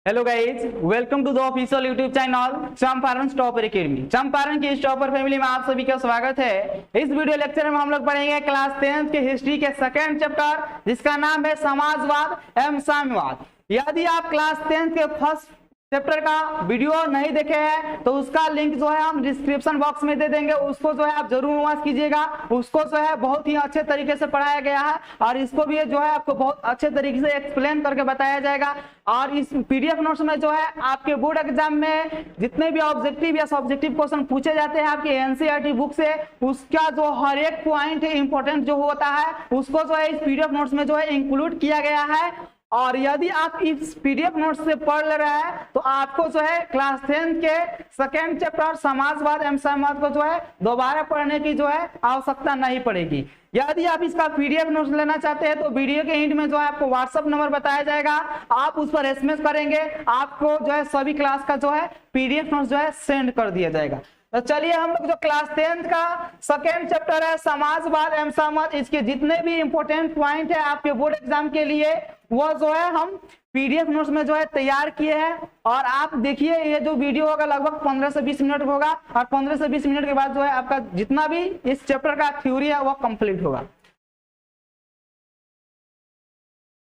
Hello guys, welcome to the official YouTube channel Champaran topper academy. Champaran की इस topper family में आप सभी का स्वागत है। इस वीडियो लेक्चर में हम लोग पढ़ेंगे क्लास 10th के हिस्ट्री के सेकंड चैप्टर, जिसका नाम है समाजवाद एवं साम्यवाद। यदि आप क्लास 10th के फर्स्ट चैप्टर का वीडियो नहीं देखे हैं तो उसका लिंक जो है हम डिस्क्रिप्शन बॉक्स में दे देंगे, उसको जो है आप जरूर वॉच कीजिएगा। उसको जो है बहुत ही अच्छे तरीके से पढ़ाया गया है और इसको भी जो है आपको बहुत अच्छे तरीके से एक्सप्लेन करके बताया जाएगा। और इस पीडीएफ नोट्स में जो है आपके बोर्ड एग्जाम में जितने भी ऑब्जेक्टिव या सब्जेक्टिव क्वेश्चन पूछे जाते हैं आपके एनसीईआरटी बुक से, उसका जो हर एक पॉइंट इंपॉर्टेंट जो होता है उसको जो है इस पीडीएफ नोट्स में जो है इंक्लूड किया गया है। और यदि आप इस पीडीएफ नोट से पढ़ ले रहे हैं तो आपको जो है क्लास 10 के सेकेंड चैप्टर समाजवाद एवं साम्यवाद को जो है दोबारा पढ़ने की जो है आवश्यकता नहीं पड़ेगी। यदि आप इसका पीडीएफ नोट्स लेना चाहते हैं तो वीडियो के एंड में जो है आपको व्हाट्सएप नंबर बताया जाएगा, आप उस पर एसएमएस करेंगे, आपको जो है सभी क्लास का जो है पीडीएफ नोट्स जो है सेंड कर दिया जाएगा। तो चलिए हम लोग जो क्लास 10th का सेकेंड चैप्टर है समाजवाद एवं साम्यवाद, इसके जितने भी इंपॉर्टेंट पॉइंट है आपके बोर्ड एग्जाम के लिए वो जो है हम पीडीएफ नोट्स में जो है तैयार किए हैं। और आप देखिए ये जो वीडियो होगा लगभग 15 से 20 मिनट होगा और 15 से 20 मिनट के बाद जो है आपका जितना भी इस चैप्टर का थ्योरी है वो कंप्लीट होगा।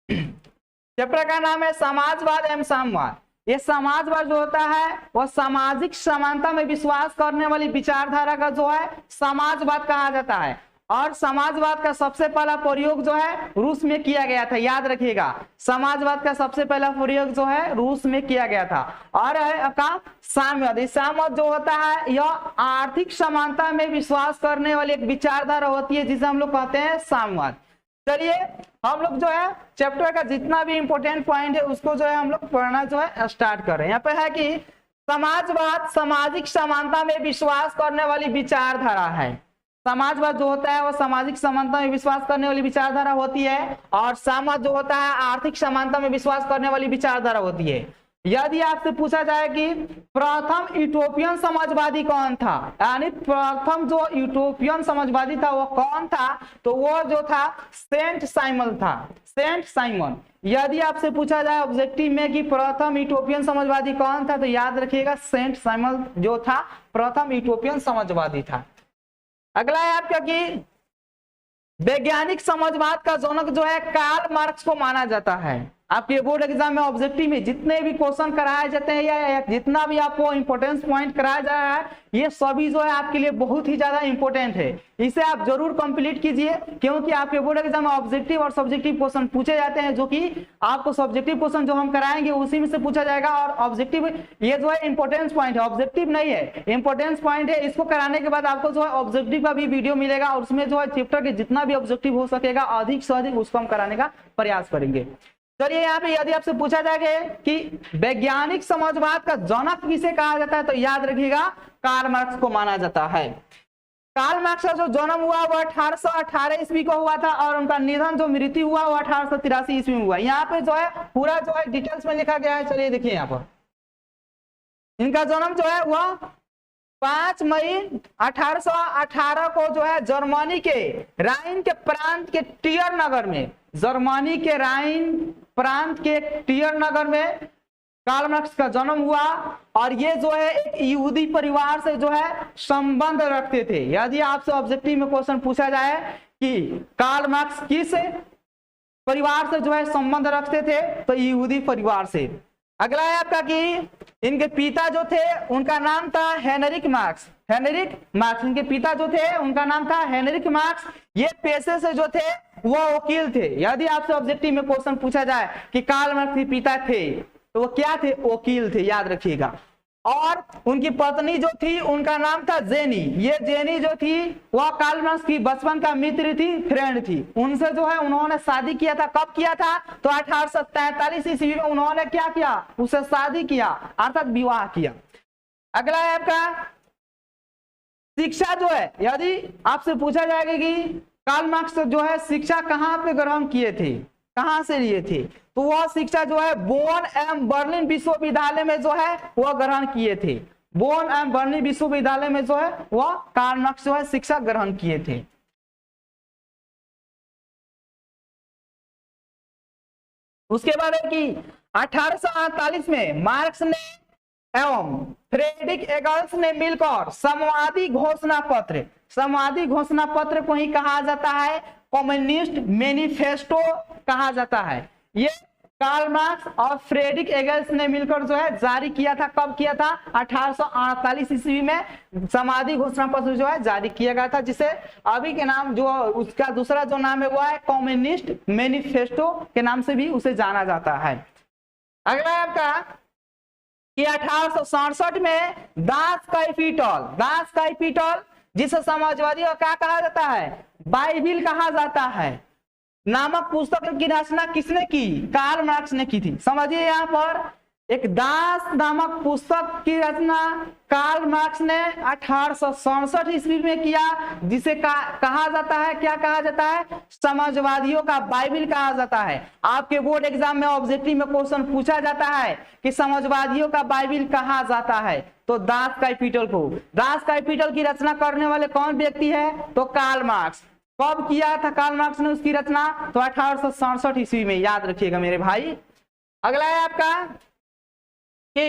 चैप्टर का नाम है समाजवाद एवं साम्यवाद। ये समाजवाद जो होता है वह सामाजिक समानता में विश्वास करने वाली विचारधारा का जो है समाजवाद कहा जाता है। और समाजवाद का सबसे पहला प्रयोग जो है रूस में किया गया था, याद रखिएगा। समाजवाद का सबसे पहला प्रयोग जो है रूस में किया गया था। और आपका साम्यवाद, साम्यवाद जो होता है यह आर्थिक समानता में विश्वास करने वाली एक विचारधारा होती है जिसे हम लोग कहते हैं साम्यवाद। चलिए हम लोग जो है चैप्टर का जितना भी इंपॉर्टेंट पॉइंट है उसको जो है हम लोग पढ़ना जो है स्टार्ट कर रहे हैं। यहाँ पे है कि समाजवाद सामाजिक समानता में विश्वास करने वाली विचारधारा है। समाजवाद जो होता है वो सामाजिक समानता में विश्वास करने वाली विचारधारा होती है और साम्यवाद जो होता है आर्थिक समानता में विश्वास करने वाली विचारधारा होती है। यदि आपसे पूछा जाए कि प्रथम यूटोपियन समाजवादी कौन था, यानी प्रथम जो यूटोपियन समाजवादी था वो कौन था, तो वो जो था सेंट साइमन था, सेंट साइमन। यदि आपसे पूछा जाए ऑब्जेक्टिव में कि प्रथम यूटोपियन समाजवादी कौन था तो याद रखिएगा सेंट साइमन जो था प्रथम यूटोपियन समाजवादी था। अगला है आपका कि वैज्ञानिक समाजवाद का जनक जो है कार्ल मार्क्स को माना जाता है। आपके बोर्ड एग्जाम में ऑब्जेक्टिव में जितने भी क्वेश्चन कराए जाते हैं या जितना भी आपको इंपॉर्टेंस पॉइंट कराया जा रहा है ये सभी जो है आपके लिए बहुत ही ज्यादा इंपॉर्टेंट है। इसे आप जरूर कंप्लीट कीजिए क्योंकि आपके बोर्ड एग्जाम में ऑब्जेक्टिव और सब्जेक्टिव क्वेश्चन पूछे जाते हैं, जो कि आपको सब्जेक्टिव क्वेश्चन जो हम कराएंगे उसी में से पूछा जाएगा। और ऑब्जेक्टिव ये जो है इंपॉर्टेंस पॉइंट है, ऑब्जेक्टिव नहीं है, इंपॉर्टेंस पॉइंट है। इसको कराने के बाद आपको जो है ऑब्जेक्टिव का भी वीडियो मिलेगा और उसमें जो है चैप्टर के जितना भी ऑब्जेक्टिव हो सकेगा अधिक से अधिक उसको हम कराने का प्रयास करेंगे। चलिए यहाँ पे यदि आपसे पूछा जाए कि वैज्ञानिक समाजवाद का जनक किसे कहा जाता है तो याद रखिएगा कार्ल मार्क्स को माना जाता है। कार्ल मार्क्स का जो जन्म हुआ वो 1818 ईस्वी को हुआ था और उनका निधन जो मृत्यु हुआ वो 1883 ईस्वी में हुआ। यहाँ पे जो है पूरा जो है डिटेल्स में लिखा गया है। चलिए देखिए यहाँ पर इनका जन्म जो है वह 5 मई 1818 को जो है जर्मनी के राइन के प्रांत के टियर नगर में, जर्मनी के राइन प्रांत के टियर नगर में कार्ल मार्क्स का जन्म हुआ। और ये जो है एक यहूदी परिवार से जो है संबंध रखते थे। यदि आपसे ऑब्जेक्टिव में क्वेश्चन पूछा जाए कि कार्ल मार्क्स किस परिवार से जो है संबंध रखते थे तो यहूदी परिवार से। अगला है आपका कि इनके पिता जो थे उनका नाम था हेनरिक मार्क्स, हेनरिक मार्क्स इनके पिता जो थे उनका नाम था हेनरिक मार्क्स। ये पेशे से जो थे वो वकील थे। यदि आपसे ऑब्जेक्टिव में क्वेश्चन पूछा जाए कि कार्ल मार्क्स के पिता थे तो वो क्या थे, वकील थे, याद रखिएगा। और उनकी पत्नी जो थी उनका नाम था जेनी। ये जेनी जो थी वह कार्ल मार्क्स की बचपन का मित्र थी, फ्रेंड थी। उनसे जो है उन्होंने शादी किया था। कब किया था तो 1843 ईस्वी में उन्होंने क्या किया, उससे शादी किया अर्थात विवाह किया। अगला है आपका शिक्षा जो है, यदि आपसे पूछा जाएगा कि कार्ल मार्क्स जो है शिक्षा कहाँ पे ग्रहण किए थे, कहां से लिए थे, तो वह शिक्षा जो है बोन एवं बर्लिन विश्वविद्यालय में जो है वह ग्रहण किए थे। बोन एवं बर्लिन विश्वविद्यालय में जो है वह कार्ल मार्क्स जो है शिक्षा ग्रहण किए थे। उसके बाद है कि 1848 में मार्क्स ने एवं फ्रेडरिक एंगल्स ने मिलकर समाजवादी घोषणा पत्र को ही कहा जाता है कम्युनिस्ट मैनिफेस्टो कहा जाता है। ये कार्ल मार्क्स और फ्रेडरिक एंगल्स ने मिलकर जो है जारी किया था। कब किया था? 1848 ईस्वी में समाजवादी घोषणा पत्र जो है जारी किया गया था, जिसे अभी के नाम जो उसका दूसरा जो नाम है वो है कम्युनिस्ट मैनिफेस्टो के नाम से भी उसे जाना जाता है। अगला आपका कि 1867 में दास कैपिटल जिसे समाजवादी और क्या कहा जाता है? बाइबिल कहा जाता है नामक पुस्तक की रचना किसने की? कार्ल मार्क्स ने की थी। समझिए यहाँ पर एक दास नामक पुस्तक की रचना कार्ल मार्क्स ने 1867 ईस्वी में किया, जिसे कहा जाता है, क्या कहा जाता है? समाजवादियों का बाइबिल कहा जाता है। आपके बोर्ड एग्जाम में ऑब्जेक्टिव में क्वेश्चन पूछा जाता है कि समाजवादियों का बाइबिल कहा जाता है, तो दास कैपिटल की रचना करने वाले कौन व्यक्ति है? तो कार्ल मार्क्स। कब किया था कार्ल मार्क्स ने उसकी रचना? तो 1867 ईस्वी में, याद रखिएगा मेरे भाई। अगला है आपका कि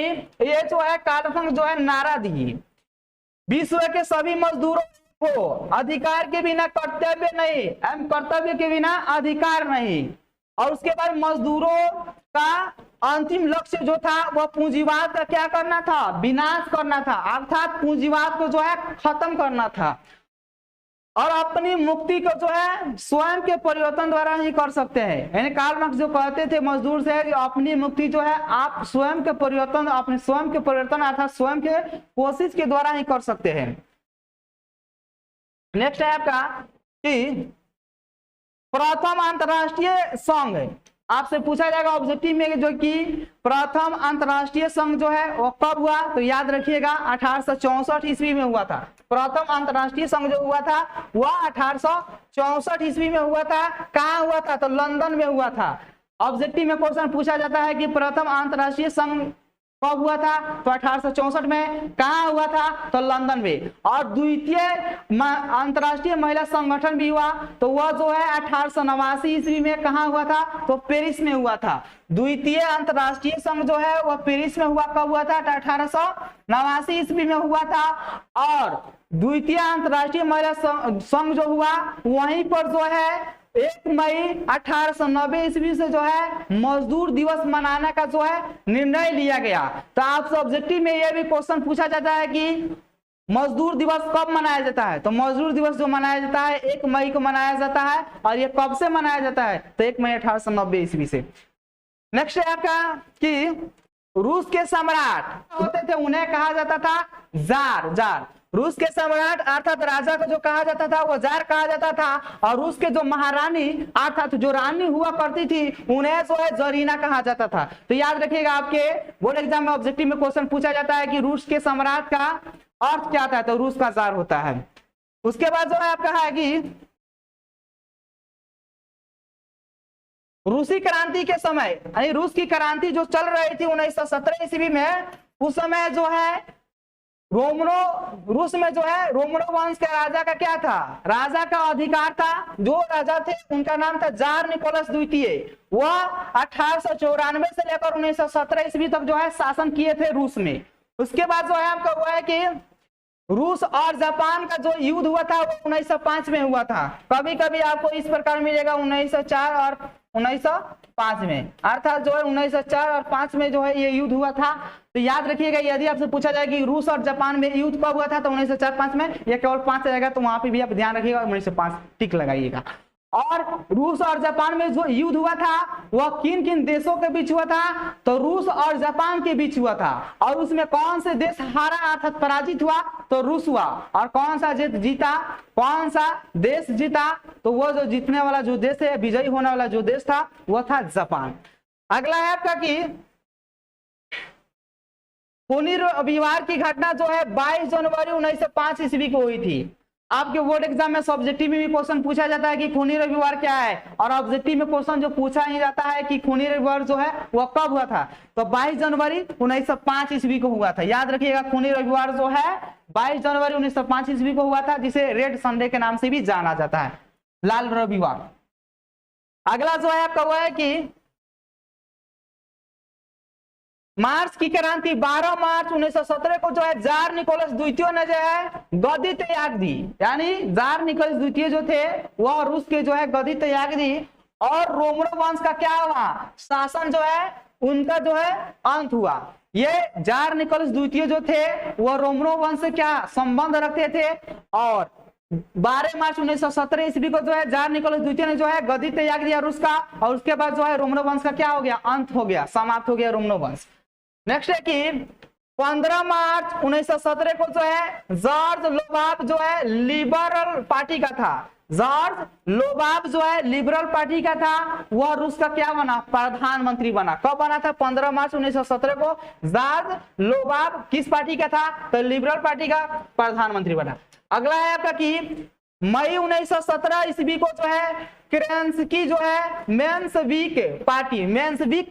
ये जो है कार्ल संघ जो है नारा दी, विश्व के सभी मजदूरों को अधिकार के बिना कर्तव्य नहीं एवं कर्तव्य के बिना अधिकार नहीं। और उसके बाद मजदूरों का अंतिम लक्ष्य जो था वह पूंजीवाद का क्या करना था? विनाश करना था, अर्थात पूंजीवाद को जो है खत्म करना था। और अपनी मुक्ति को जो है स्वयं के परिवर्तन द्वारा ही कर सकते हैं। यानी कार्ल मार्क्स जो कहते थे मजदूर से कि अपनी मुक्ति जो है आप स्वयं के परिवर्तन, अपने स्वयं के परिवर्तन अर्थात स्वयं के कोशिश के द्वारा ही कर सकते हैं। नेक्स्ट है आपका कि प्रथम अंतरराष्ट्रीय संघ, आपसे पूछा जाएगा ऑब्जेक्टिव में जो कि प्रथम अंतरराष्ट्रीय संघ जो है वो कब हुआ? तो याद रखिएगा 1864 ईस्वी में हुआ था। प्रथम अंतरराष्ट्रीय संघ जो हुआ था वह 1864 ईस्वी में हुआ था। कहाँ हुआ था? तो लंदन में हुआ था। ऑब्जेक्टिव में क्वेश्चन पूछा जाता है कि प्रथम अंतरराष्ट्रीय संघ कब हुआ था? तो 1864 में। कहाँ हुआ था? तो लंदन में। और द्वितीय अंतरराष्ट्रीय महिला संगठन भी हुआ, तो वह जो है 1889 ईस्वी में। कहाँ हुआ था? तो पेरिस में हुआ था। द्वितीय अंतरराष्ट्रीय संघ जो है वह पेरिस में हुआ। कब हुआ था? 1889 ईस्वी में हुआ था। और द्वितीय अंतरराष्ट्रीय महिला संघ जो हुआ वहीं पर जो है 1 मई 1890 ईस्वी से जो है मजदूर दिवस मनाने का जो है निर्णय लिया गया। तो आपसे ऑब्जेक्टिव में यह भी क्वेश्चन पूछा जाता है कि मजदूर दिवस कब मनाया जाता है? तो मजदूर दिवस जो मनाया जाता है 1 मई को मनाया जाता है। और ये कब से मनाया जाता है? तो 1 मई 1890 ईस्वी से। नेक्स्ट है आपका कि रूस के सम्राट होते थे उन्हें कहा जाता था जार। रूस के सम्राट अर्थात राजा को जो कहा जाता था वो जार कहा जाता था। और रूस के जो महारानी अर्थात जो रानी हुआ करती थी उन्हें जो है जरीना कहा जाता था। तो याद रखिएगा आपके बोर्ड एग्जाम में ऑब्जेक्टिव में क्वेश्चन पूछा जाता है कि रूस के सम्राट का अर्थ क्या था? तो रूस का जार होता है। उसके बाद जो है आपका है कि रूसी क्रांति के समय, यानी रूस की क्रांति जो चल रही थी 1917 ईस्वी में, उस समय जो है रूस में जो है रोमनो वंश के राजा का क्या था? राजा का अधिकार था। जो राजा थे उनका नाम था जार निकोलस द्वितीय। वह 1894 से लेकर 1917 ईस्वी तक जो है शासन किए थे रूस में। उसके बाद जो है आपका हुआ है कि रूस और जापान का जो युद्ध हुआ था वो 1905 में हुआ था। कभी कभी आपको इस प्रकार मिलेगा 1904 और 1905 में, अर्थात जो है 1904 और 5 में जो है ये युद्ध हुआ था। तो याद रखिएगा यदि आपसे पूछा जाए कि रूस और जापान में युद्ध कब हुआ था तो 1904-5 में, या केवल 5 रहेगा तो वहां पे भी आप ध्यान रखिएगा 1905 टिक लगाइएगा। और रूस और जापान में जो युद्ध हुआ था वह किन किन देशों के बीच हुआ था? तो रूस और जापान के बीच हुआ था। और उसमें कौन से देश हारा अर्थात पराजित हुआ? तो रूस हुआ। और कौन सा जीता? कौन सा देश जीता? तो वो जो जीतने वाला जो देश है, विजयी होने वाला जो देश था वह था जापान। अगला है आपका कि खूनी रविवार की घटना जो है 22 जनवरी 1905 ईस्वी को हुई थी। आपके बोर्ड एग्जाम में ऑब्जेक्टिव में भी क्वेश्चन पूछा जाता है कि खूनी रविवार क्या है, और ऑब्जेक्टिव में क्वेश्चन जो पूछा ही जाता है कि खूनी रविवार जो है वह कब हुआ था? तो 22 जनवरी 1905 ईस्वी को हुआ था। याद रखिएगा खूनी रविवार जो है 22 जनवरी 1905 ईस्वी को हुआ था, जिसे रेड संडे के नाम से भी जाना जाता है, लाल रविवार। अगला जो है आपका हुआ है कि मार्च की क्रांति 12 मार्च 1917 को जो है जार निकोलस द्वितीय ने जो है गद्दी त्याग दी, यानी जार निकोलस द्वितीय जो थे वह रूस के जो है गद्दी त्याग दी और रोमनो वंश का क्या हुआ, शासन जो है उनका जो है अंत हुआ। ये जार निकोलस द्वितीय जो थे वह रोमनो वंश से क्या संबंध रखते थे और 12 मार्च 1917 ईस्वी को जो है जार निकोलस द्वितीय ने जो है गद्दी त्याग दिया रूस का और उसके बाद जो है रोमनो वंश का क्या हो गया, अंत हो गया, समाप्त हो गया रोमनो वंश। नेक्स्ट है कि 15 मार्च 1917 को जो है जॉर्ज लोबाब जो है लिबरल पार्टी का था, जॉर्ज लोबाब जो है लिबरल पार्टी का था, वह रूस का क्या बना, प्रधानमंत्री बना। कब बना था, 15 मार्च 1917 को जॉर्ज लोबाब किस पार्टी का था, तो लिबरल पार्टी का प्रधानमंत्री बना। अगला है आपका कि मई 1917 ईस्वी को जो है केरेंस्की जो है मेंशेविक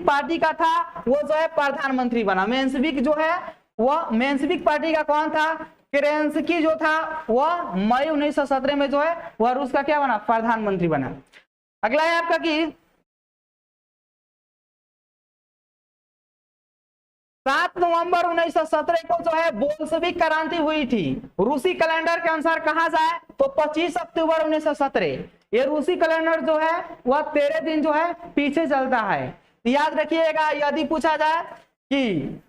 पार्टी का था, वो जो है प्रधानमंत्री बना। मेंशेविक जो है वह मेंशेविक पार्टी का कौन था, केरेंस्की जो था वह मई 1917 में जो है वह रूस का क्या बना, प्रधानमंत्री बना। अगला है आपका कि 7 नवंबर 1917 को जो है बोल्शेविक क्रांति हुई थी। रूसी कैलेंडर के अनुसार कहा जाए तो 25 अक्टूबर 1917। ये रूसी कैलेंडर जो है वह 13 दिन जो है पीछे चलता है। याद रखिएगा, यदि पूछा जाए कि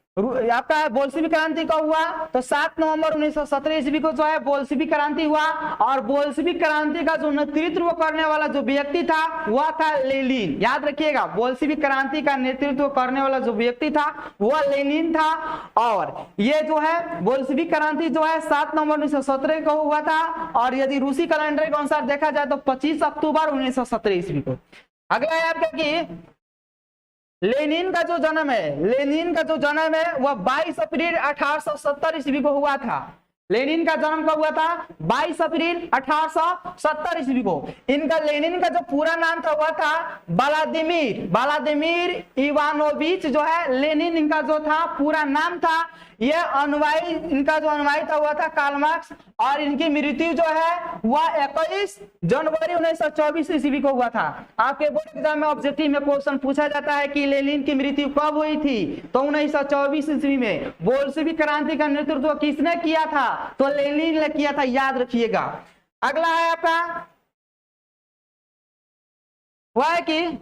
आपका बोल्शेविक क्रांति कब हुआ तो 7 नवंबर 1917 ईस्वी को जो है बोल्शेविक क्रांति हुआ और बोल्शेविक क्रांति का जो नेतृत्व करने वाला जो व्यक्ति था वह था लेनिन। याद रखिएगा, बोल्शेविक क्रांति का नेतृत्व करने वाला जो व्यक्ति था वह लेनिन था और ये जो है बोल्शेविक क्रांति जो है 7 नवंबर 1917 को हुआ था और यदि रूसी कैलेंडर के अनुसार देखा जाए तो 25 अक्टूबर 1917 ईस्वी को। अगला है आपका कि लेनिन का जो जन्म है वह 22 अप्रैल 1870 ईस्वी को हुआ था। लेनिन का जन्म कब हुआ था, 22 अप्रैल 1870 ईस्वी को। इनका लेनिन का जो पूरा नाम था वह था व्लादिमीर इवानोविच जो है लेनिन इनका जो था पूरा नाम था। यह अनुयायी, इनका जो अनुयायी था वह था कार्ल मार्क्स और इनकी मृत्यु जो है वह 21 जनवरी 1924 ईस्वी को हुआ था। आपके बोर्ड एग्जाम में ऑब्जेक्टिव में क्वेश्चन पूछा जाता है कि लेनिन की मृत्यु कब हुई थी, तो 1924 ईस्वी में। बोल्शेविक क्रांति का नेतृत्व किसने किया था, तो लेनिन ने किया था, याद रखिएगा। अगला है आपका वह है कि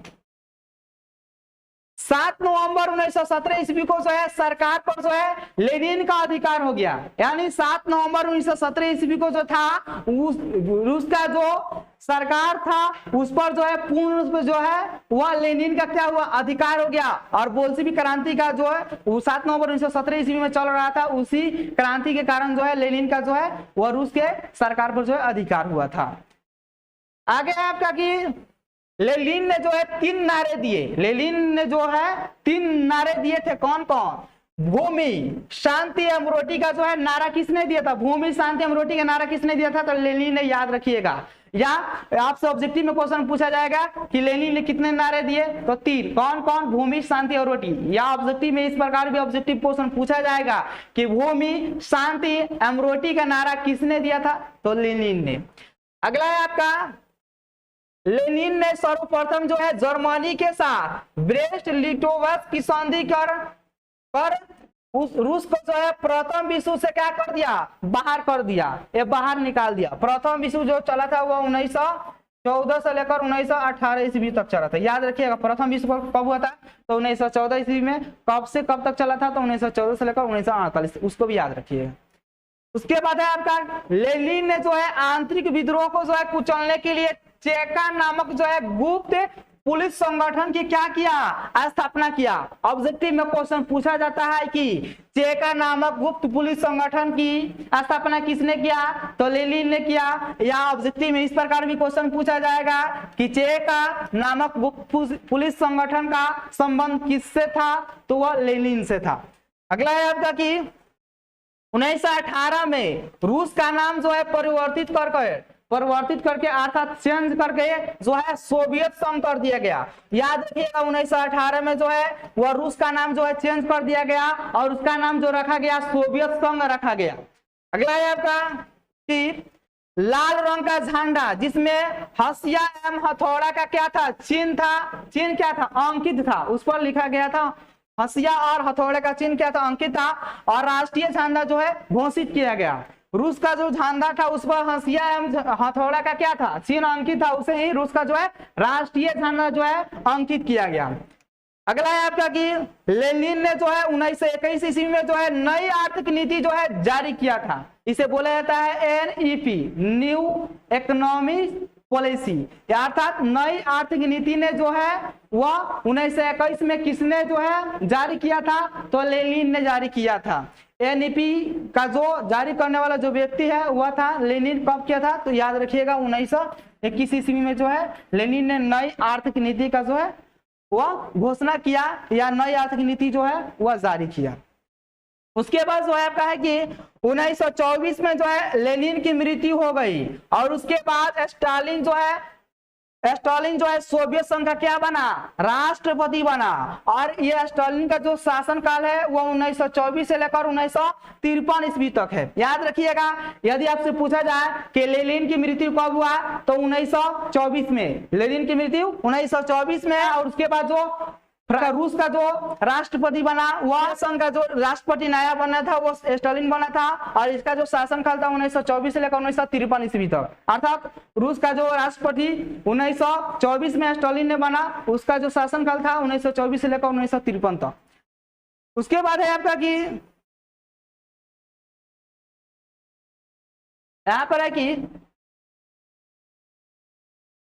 7 नवंबर 1917 ईस्वी को जो है सरकार पर जो है लेनिन का अधिकार हो गया, यानी 7 नवंबर 1917 ईस्वी को जो था रूस का जो सरकार था उस पर जो है पूर्ण रूप से जो है वह लेनिन का क्या हुआ, अधिकार हो गया। और बोल्शेविक क्रांति का जो है 7 नवंबर 1917 ईस्वी में चल रहा था, उसी क्रांति के कारण जो है लेनिन का जो है वह रूस के सरकार पर जो है अधिकार हुआ था। आगे है आपका कि लेनिन ने जो है 3 नारे दिए, लेनिन ने जो है 3 नारे दिए थे। कौन कौन, भूमि शांति एवं रोटी का जो है नारा किसने दिया था, भूमि शांति एवं रोटी का नारा किसने दिया था, तो लेनिन ने, याद रखिएगा। या आपसे ऑब्जेक्टिव में क्वेश्चन पूछा जाएगा कि लेनिन ने कितने नारे दिए, तो 3। कौन कौन, भूमि शांति और रोटी। या ऑब्जेक्टिव में इस प्रकार भी ऑब्जेक्टिव क्वेश्चन पूछा जाएगा कि भूमि शांति एवं रोटी का नारा किसने दिया था, तो लेनिन ने। अगला है आपका लेनिन ने सर्वप्रथम जो है जर्मनी के साथ ब्रेस्ट लिटोवस्क की संधि कर उस रूस को जो है प्रथम विश्व से क्या कर दिया, बाहर कर दिया, ये बाहर निकाल दिया। प्रथम विश्व जो चला था वह 1914 से लेकर 1918 ईस्वी तक चला था। याद रखिएगा, प्रथम विश्व कब हुआ था, तो 1914 ईस्वी में। कब से कब तक चला था, तो 1914 से लेकर 1948, उसको भी याद रखिएगा। उसके बाद है आपका लेनिन ने जो है आंतरिक विद्रोह को जो है कुचलने के लिए चेका नामक जो है गुप्त पुलिस संगठन की क्या किया, स्थापना किया। ऑब्जेक्टिव में क्वेश्चन पूछा जाता है कि चेका नामक गुप्त पुलिस संगठन की स्थापना किसने किया, तो लेनिन ने किया। या ऑब्जेक्टिव में इस प्रकार भी क्वेश्चन पूछा जाएगा कि चेका नामक गुप्त पुलिस संगठन का संबंध किससे था, तो वह लेनिन से था। अगला है आपका कि 1918 में रूस का नाम जो है परिवर्तित करके अर्थात चेंज करके जो है सोवियत संघ कर दिया गया। याद रखिएगा, 1918 में जो है वह रूस का नाम जो है चेंज कर दिया गया और उसका नाम जो रखा गया सोवियत संघ रखा गया। अगला है आपका कि लाल रंग का झंडा जिसमें हसिया एवं हथौड़ा का क्या था, चिन्ह था, चिन्ह क्या था, अंकित था, उस पर लिखा गया था हंसिया और हथौड़े का चिन्ह क्या था, अंकित था, और राष्ट्रीय झंडा जो है घोषित किया गया। रूस का जो झंडा था उस पर हंसिया एवं हथौड़ा का क्या था, चिन्ह अंकित था, उसे ही रूस का जो है राष्ट्रीय झंडा जो है अंकित किया गया। अगला है आपका कि लेनिन ने जो है 1921 ईस्वी में जो है नई आर्थिक नीति जो है जारी किया था। इसे बोला जाता है NEP, न्यू इकोनॉमिक पॉलिसी, अर्थात नई आर्थिक नीति ने जो है वह 1921 में किसने जो है जारी किया था, तो लेनिन ने जारी किया था। NEP का जो जारी करने वाला जो व्यक्ति है वह था लेनिन। कब किया था, तो याद रखिएगा 1921 ईस्वी में जो है लेनिन ने नई आर्थिक नीति का जो है वह घोषणा किया या नई आर्थिक नीति जो है वह जारी किया। उसके बाद जो है आपका है कि 1924 में जो है लेनिन की मृत्यु हो गई, और उसके बाद स्टालिन जो है सोवियत संघ का क्या बना, राष्ट्रपति बना। और ये स्टालिन का जो शासन काल है वह 1924 से लेकर 1953 ईस्वी तक है। याद रखिएगा, यदि आपसे पूछा जाए कि लेनिन की मृत्यु कब हुआ, तो 1924 में। लेनिन की मृत्यु 1924 में है। और उसके बाद जो रूस का जो राष्ट्रपति बना, वह संघ का जो राष्ट्रपति नया बना था वो स्टालिन बना था, और इसका जो शासन काल था 1924 से लेकर 1953 ईस्वी तक। अर्थात रूस का जो राष्ट्रपति 1924 में स्टालिन ने बना, उसका जो शासन काल था 1924 से लेकर 1953 तक। उसके बाद है आपका कि यहाँ पर है कि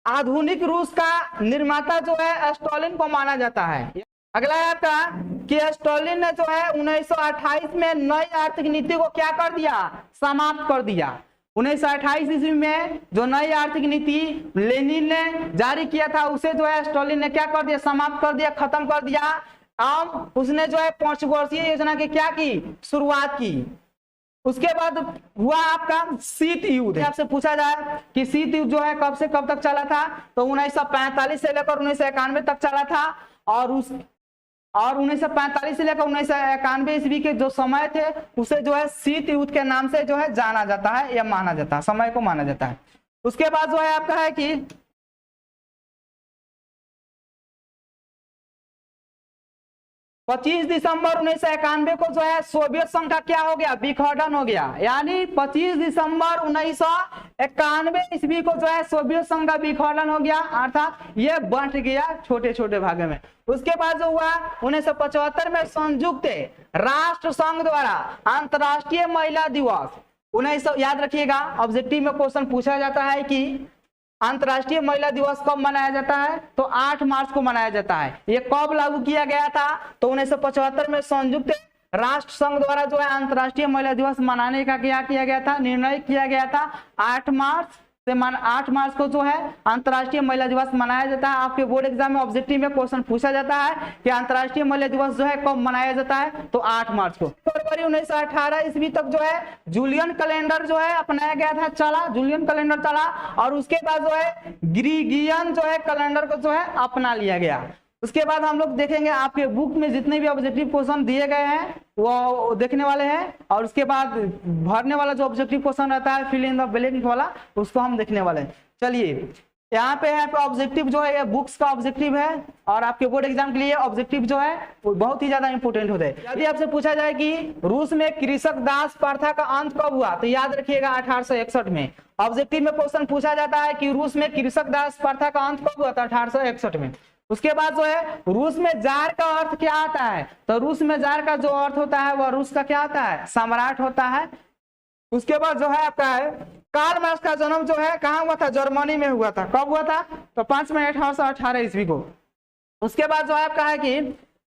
आधुनिक रूस का निर्माता जो है स्टालिन को माना जाता है। अगला है आपका कि स्टालिन ने जो है 1928 में नई आर्थिक नीति को क्या कर दिया, समाप्त कर दिया। 1928 ईस्वी में जो नई आर्थिक नीति लेनिन ने जारी किया था उसे जो है स्टालिन ने क्या कर दिया, समाप्त कर दिया, खत्म कर दिया। अब उसने जो है 5 वर्षीय योजना की क्या की, शुरुआत की। उसके बाद हुआ आपका शीत युद्ध। आपसे पूछा जाए कि शीत युद्ध जो है कब से कब तक चला था, तो 1945 से लेकर 1991 तक चला था। और 1945 से लेकर 1991 ईस्वी के जो समय थे उसे जो है शीत युद्ध के नाम से जो है जाना जाता है या माना जाता है, समय को माना जाता है। उसके बाद जो है आपका है कि 25 दिसंबर 1991 को जो है सोवियत संघ का क्या हो गया, विखंडन हो गया। यानी 25 दिसंबर 1991 ईस्वी को जो है सोवियत संघ का विखंडन हो गया, अर्थात ये बंट गया छोटे छोटे भागों में। उसके बाद जो हुआ 1975 में संयुक्त राष्ट्र संघ द्वारा अंतर्राष्ट्रीय महिला दिवस याद रखिएगा, ऑब्जेक्टिव में क्वेश्चन पूछा जाता है कि अंतर्राष्ट्रीय महिला दिवस कब मनाया जाता है, तो 8 मार्च को मनाया जाता है। ये कब लागू किया गया था, तो 1975 में संयुक्त राष्ट्र संघ द्वारा जो है अंतर्राष्ट्रीय महिला दिवस मनाने का क्या किया गया था, निर्णय किया गया था। 8 मार्च को जो है अंतर्राष्ट्रीय महिला दिवस मनाया जाता है। आपके बोर्ड एग्जाम में ऑब्जेक्टिव में क्वेश्चन पूछा जाता है कि अंतर्राष्ट्रीय महिला दिवस जो है कब मनाया जाता है, तो 8 मार्च को। फरवरी 1918 ईस्वी तक जो है जूलियन कैलेंडर जो है अपनाया गया था, चला जूलियन कैलेंडर चला। और उसके बाद जो है ग्रीगियन जो है कैलेंडर को जो है अपना लिया गया। उसके बाद हम लोग देखेंगे आपके बुक में जितने भी ऑब्जेक्टिव क्वेश्चन दिए गए हैं वो देखने वाले हैं, और उसके बाद भरने वाला जो ऑब्जेक्टिव क्वेश्चन रहता है फिल इन द ब्लैंक वाला, उसको हम देखने वाले हैं। चलिए यहाँ पे है आपका ऑब्जेक्टिव जो है ये बुक्स का ऑब्जेक्टिव है, और आपके बोर्ड एग्जाम के लिए ऑब्जेक्टिव जो है वो बहुत ही ज्यादा इंपोर्टेंट होता है। यदि आपसे पूछा जाए कि रूस में कृषक दास प्रथा का अंत कब हुआ, तो याद रखिएगा 1861 में। ऑब्जेक्टिव में क्वेश्चन पूछा जाता है कि रूस में कृषक दास प्रथा का अंत कब हुआ, तो 1861 में। उसके बाद जो है रूस में जार का अर्थ क्या आता है, तो रूस में जार का जो अर्थ होता है वह रूस का क्या होता है, सम्राट होता है। उसके बाद जो है आपका है कार्ल मार्क्स का जन्म जो है कहाँ हुआ था, जर्मनी में हुआ था। कब हुआ था, तो 5 मई 1818 ईस्वी को। उसके बाद जो है आपका है कि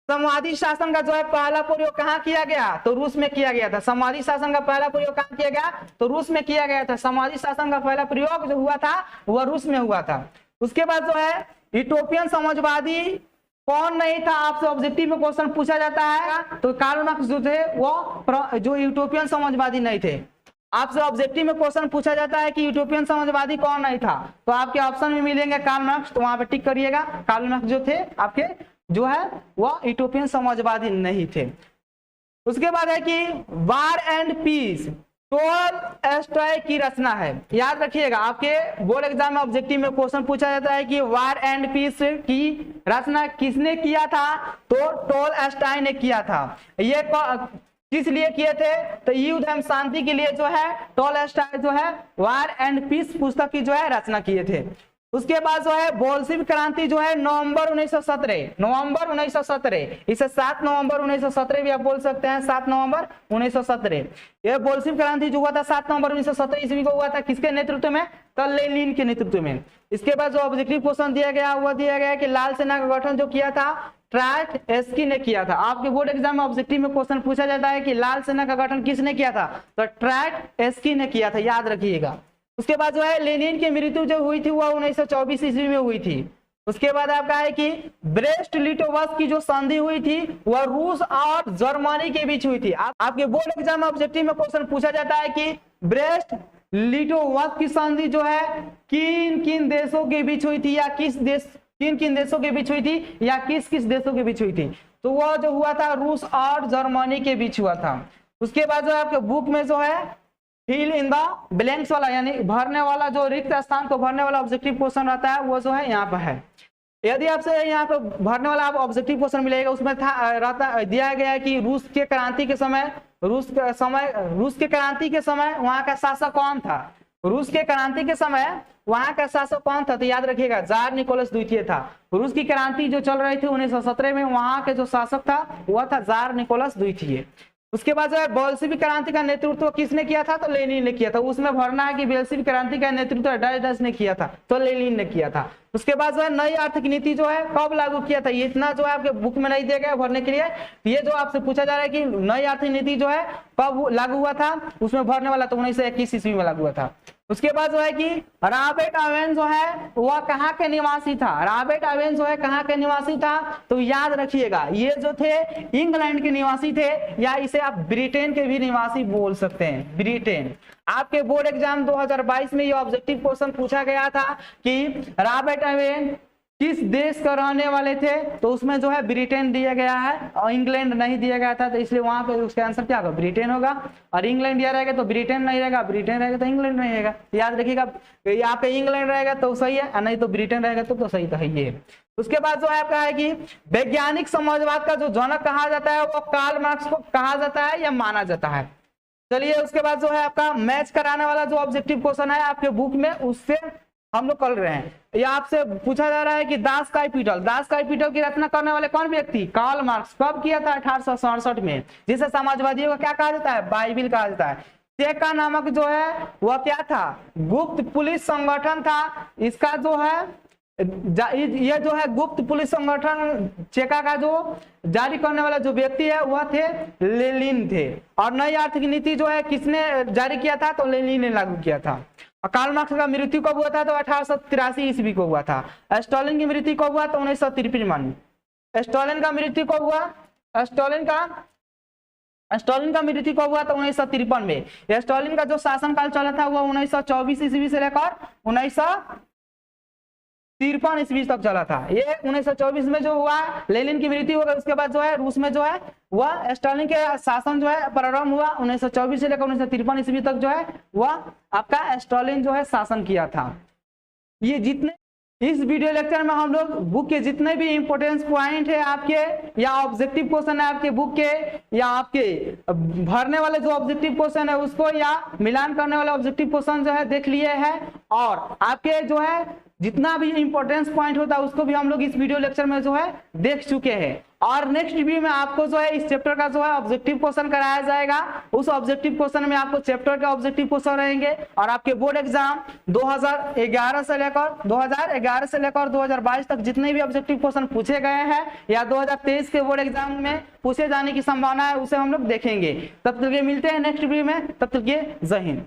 संवादी शासन का जो है पहला प्रयोग कहाँ किया गया, तो रूस में किया गया था। संवादी शासन का पहला प्रयोग कहाँ किया गया, तो रूस में किया गया था। संवादी शासन का पहला प्रयोग जो हुआ था वह रूस में हुआ था। उसके बाद जो है यूटोपियन समाजवादी कौन नहीं था, आपसे ऑब्जेक्टिव में क्वेश्चन पूछा जाता है, तो कार्ल मार्क्स जो थे वो जो यूटोपियन समाजवादी नहीं थे। आपसे ऑब्जेक्टिव में क्वेश्चन पूछा जाता है कि यूटोपियन समाजवादी कौन नहीं था, तो आपके ऑप्शन में मिलेंगे कार्ल मार्क्स, तो वहां पे टिक करिएगा। कार्ल मार्क्स जो थे आपके जो है वो यूटोपियन समाजवादी नहीं थे। उसके बाद है कि वार एंड पीस टोल स्टॉय की रचना है। याद रखिएगा, आपके बोर्ड एग्जाम में ऑब्जेक्टिव में क्वेश्चन पूछा जाता है कि वार एंड पीस की रचना किसने किया था, तो टोल स्टॉय ने किया था। ये किस लिए किए थे, तो युद्ध एवं शांति के लिए जो है टोल स्टॉय जो है वार एंड पीस पुस्तक की जो है रचना किए थे। उसके बाद जो है बोल्शेविक क्रांति जो है नवंबर 1917, इसे 7 नवंबर 1917 भी आप बोल सकते हैं, 7 नवंबर 1917। यह बोल्शेविक क्रांति जो हुआ था 7 नवंबर 1917 ईस्वी को हुआ था, किसके नेतृत्व में, तो लेनिन के नेतृत्व में। इसके बाद जो ऑब्जेक्टिव क्वेश्चन दिया गया वह दिया गया कि लाल सेना का गठन जो किया था ट्राटस्की ने किया था। आपके बोर्ड एग्जाम में ऑब्जेक्टिव में क्वेश्चन पूछा जाता है कि लाल सेना का गठन किसने किया था, तो ट्राटस्की ने किया था, याद रखिएगा। उसके बाद जो है लेनिन की मृत्यु जो हुई थी वह 1924 ईस्वी में हुई थी। उसके बाद आपका है कि ब्रेस्ट लिटोवस्क की जो संधि हुई थी वह रूस और जर्मनी के बीच हुई थी। आपके बोर्ड एग्जाम में ऑब्जेक्टिव में क्वेश्चन पूछा जाता है कि ब्रेस्ट लिटोवस्क की संधि जो है किन किन देशों के बीच हुई थी, या किन किन देशों के बीच हुई थी, या किस किस देशों के बीच हुई थी, तो वह जो हुआ था रूस और जर्मनी के बीच हुआ था। उसके बाद जो आपके बुक में जो है फिल इन द ब्लैंक्स वाला, यानी भरने वाला, जो रिक्त स्थान को भरने वाला ऑब्जेक्टिव क्वेश्चन रहता है वो जो है यहाँ पर है। यदि आपसे यहाँ पे भरने वाला ऑब्जेक्टिव क्वेश्चन मिलेगा, उसमें दिया गया है कि रूस के क्रांति के समय वहां का शासक कौन था, रूस के क्रांति के समय वहां का शासक कौन था, तो याद रखिएगा जार निकोलस द्वितीय था। रूस की क्रांति जो चल रही थी 1917 में, वहां के जो शासक था वह था जार निकोलस द्वितीय। उसके बाद जो है बोल्शेविक क्रांति का नेतृत्व किसने किया था, तो लेनिन ने किया था। उसमें भरना है कि बोल्शेविक क्रांति का नेतृत्व डच ने किया था, तो लेनिन ने किया था। उसके बाद जो है नई आर्थिक नीति जो है कब लागू किया था, ये इतना जो है आपके बुक में नहीं दिया गया भरने के लिए। ये जो आपसे पूछा जा रहा है कि नई आर्थिक नीति जो है कब लागू हुआ था, उसमें भरने वाला तो 1921 ईस्वी में लागू हुआ था। उसके बाद जो है कि रॉबर्ट ओवेन जो है वह कहाँ के निवासी था, रॉबर्ट ओवेन जो है कहाँ के निवासी था, तो याद रखिएगा ये जो थे इंग्लैंड के निवासी थे, या इसे आप ब्रिटेन के भी निवासी बोल सकते हैं, ब्रिटेन। आपके बोर्ड एग्जाम 2022 में ये ऑब्जेक्टिव क्वेश्चन पूछा गया था कि रॉबर्ट ओवेन किस देश का रहने वाले थे, तो उसमें जो है ब्रिटेन दिया गया है और इंग्लैंड नहीं दिया गया था, तो इसलिए वहां पे उसका आंसर क्या होगा, ब्रिटेन होगा। और इंग्लैंड दिया रहेगा तो ब्रिटेन नहीं रहेगा, ब्रिटेन रहेगा तो इंग्लैंड नहीं रहेगा। याद रखिएगा, यहाँ पे इंग्लैंड रहेगा तो सही है, और नहीं तो ब्रिटेन रहेगा तो सही तो है ये। उसके बाद जो है आपका है कि वैज्ञानिक समाजवाद का जो जनक कहा जाता है वो कार्ल मार्क्स को कहा जाता है या माना जाता है। चलिए उसके बाद जो है आपका मैच कराने वाला जो ऑब्जेक्टिव क्वेश्चन है आपके बुक में, उससे हम लोग कर रहे हैं। ये आपसे पूछा जा रहा है कि दास कैपिटल की रचना करने वाले कौन व्यक्ति, कार्ल मार्क्स। कब किया था, 1867 में, जिसे समाजवादियों का क्या कहा जाता है, बाइबिल कहा जाता है। चेका नामक जो है वह क्या था, गुप्त पुलिस संगठन था। इसका जो है ये जो है गुप्त पुलिस संगठन चेका का जो जारी करने वाला जो व्यक्ति है वह थे लेनिन थे। और नई आर्थिक नीति जो है किसने जारी किया था, तो लेनिन ने लागू किया था। और कार्ल मार्क्स का मृत्यु कब हुआ था, तो 1883 ईस्वी को हुआ था। स्टालिन की मृत्यु कब हुआ, तो 1953 में। स्टालिन का मृत्यु कब हुआ, स्टालिन का मृत्यु कब हुआ, तो 1953 में। स्टालिन का जो शासनकाल चला था वह 1924 ईस्वी से लेकर 1953 ईस्वी तक चला था। ये 1924 में जो हुआ लेनिन की मृत्यु हो गई। उसके बाद जो है रूस में जो है वह स्टालिन के शासन जो है प्रारंभ हुआ 1924 से लेकर 1953 ईस्वी तक जो है वह आपका स्टालिन जो है शासन किया था। ये जितने इस वीडियो लेक्चर में हम लोग बुक के जितने भी इंपोर्टेंस पॉइंट है आपके, या ऑब्जेक्टिव क्वेश्चन है आपके बुक के, या आपके भरने वाले जो ऑब्जेक्टिव क्वेश्चन है उसको, या मिलान करने वाले ऑब्जेक्टिव क्वेश्चन जो है देख लिए हैं। और आपके जो है जितना भी इंपॉर्टेंस पॉइंट होता है उसको भी हम लोग इस वीडियो लेक्चर में जो है देख चुके हैं। और नेक्स्ट वीडियो में आपको जो है इस चैप्टर का जो है ऑब्जेक्टिव क्वेश्चन कराया जाएगा। उस ऑब्जेक्टिव क्वेश्चन में आपको चैप्टर के ऑब्जेक्टिव क्वेश्चन रहेंगे। और आपके बोर्ड एग्जाम 2011 से लेकर 2022 तक जितने भी ऑब्जेक्टिव क्वेश्चन पूछे गए हैं या 2023 के बोर्ड एग्जाम में पूछे जाने की संभावना है उसे हम लोग देखेंगे। तब तक के मिलते हैं नेक्स्ट वीडियो में, तब तक के जय हिंद।